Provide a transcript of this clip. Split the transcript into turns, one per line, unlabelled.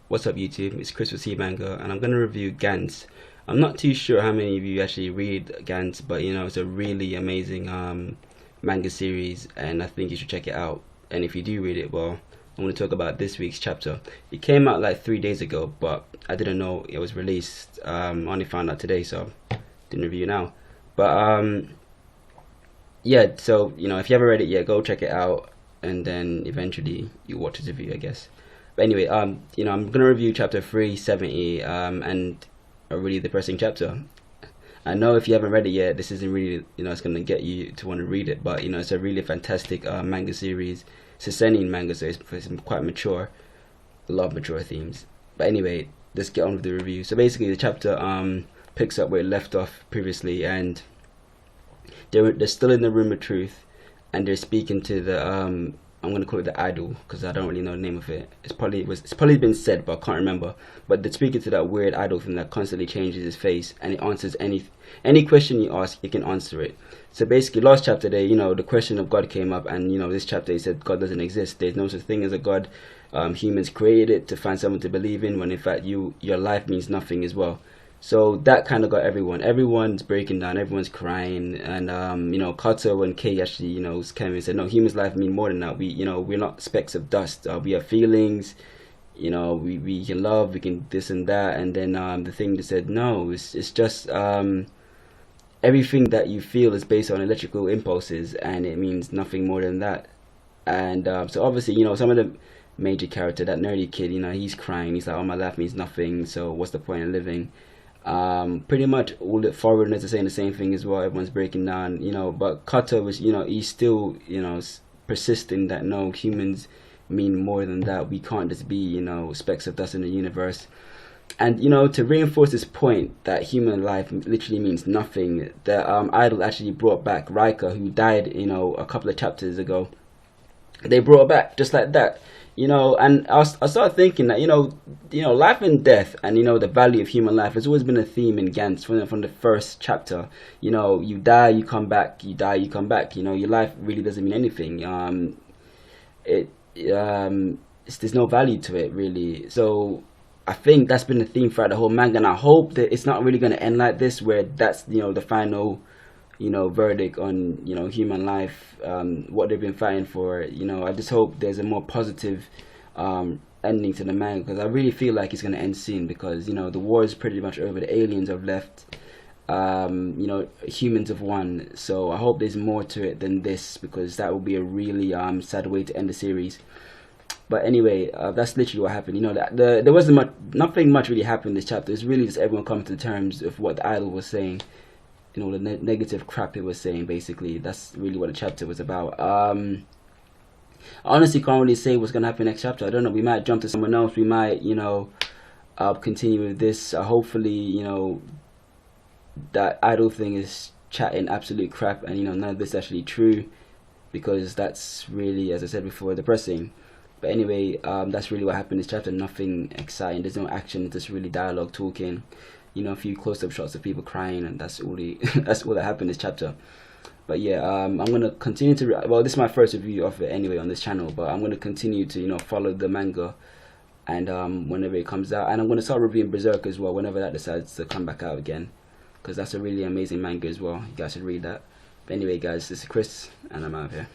What's up YouTube? It's Chris with C Manga and I'm going to review GANTZ. I'm not too sure how many of you actually read GANTZ, but you know, it's a really amazing manga series and I think you should check it out. And if you do read it, well, I'm going to talk about this week's chapter. It came out like 3 days ago, but I didn't know it was released. I only found out today, so didn't review now. But yeah, so you know, if you haven't read it yet, go check it out and then eventually you watch the review, I guess. But anyway, you know, I'm gonna review chapter 370, and a really depressing chapter. I know if you haven't read it yet, this isn't really, you know, it's gonna get you to want to read it. But you know, it's a really fantastic manga series. It's a seinen manga, so it's quite mature. A lot of mature themes. But anyway, let's get on with the review. So basically, the chapter picks up where it left off previously, and they're still in the room of truth, and they're speaking to the I'm gonna call it the idol because I don't really know the name of it. It's probably been said, but I can't remember. But they're speaking to that weird idol thing that constantly changes his face, and it answers any question you ask, it can answer it. So basically, last chapter you know, the question of God came up, and you know, this chapter he said God doesn't exist. There's no such thing as a God. Humans created it to find someone to believe in, when in fact your life means nothing as well. So that kind of got everyone's breaking down, everyone's crying, and you know, Kato and Kei actually, you know, came and said, no, humans life mean more than that. You know, we're not specks of dust. We have feelings, you know, we can love, we can this and that. And then the thing that said, no, it's just everything that you feel is based on electrical impulses, and it means nothing more than that. And so obviously, you know, some of the major character, that nerdy kid, you know, he's crying, he's like, oh, my life means nothing, so what's the point of living? Pretty much all the foreigners are saying the same thing as well. Everyone's breaking down, you know, but Kata was, you know, he's still, you know, persisting that no, humans mean more than that. We can't just be, you know, specks of dust in the universe. And you know, to reinforce this point that human life literally means nothing, the idol actually brought back Raika, who died, you know, a couple of chapters ago. They brought her back just like that, you know. And I started thinking that, you know, life and death, and you know, the value of human life has always been a theme in GANTZ from the first chapter. You know, you die, you come back, you die, you come back. You know, your life really doesn't mean anything. There's no value to it really. So I think that's been the theme throughout the whole manga, and I hope that it's not really going to end like this, where that's, you know, the final, you know, verdict on, you know, human life, what they've been fighting for. You know, I just hope there's a more positive ending to the manga, because I really feel like it's going to end soon, because you know, the war is pretty much over, the aliens have left, you know, humans have won. So I hope there's more to it than this, because that would be a really sad way to end the series. But anyway, that's literally what happened. You know, there wasn't nothing much really happened in this chapter. It's really just everyone coming to terms of what the idol was saying, you know, the negative crap it was saying. Basically, that's really what the chapter was about. I honestly can't really say what's gonna happen next chapter. I don't know. We might jump to someone else. We might, you know, continue with this. Hopefully, you know, that idol thing is chatting absolute crap, and you know, none of this is actually true, because that's really, as I said before, depressing. But anyway, that's really what happened in this chapter. Nothing exciting. There's no action. It's just really dialogue, talking. You know, a few close-up shots of people crying, and that's all that's all that happened in this chapter. But yeah, I'm gonna continue to well, this is my first review of it anyway on this channel, but I'm gonna continue to, you know, follow the manga, and whenever it comes out, and I'm gonna start reviewing Berserk as well whenever that decides to come back out again, because that's a really amazing manga as well. You guys should read that. But anyway, guys, this is Chris, and I'm out of here.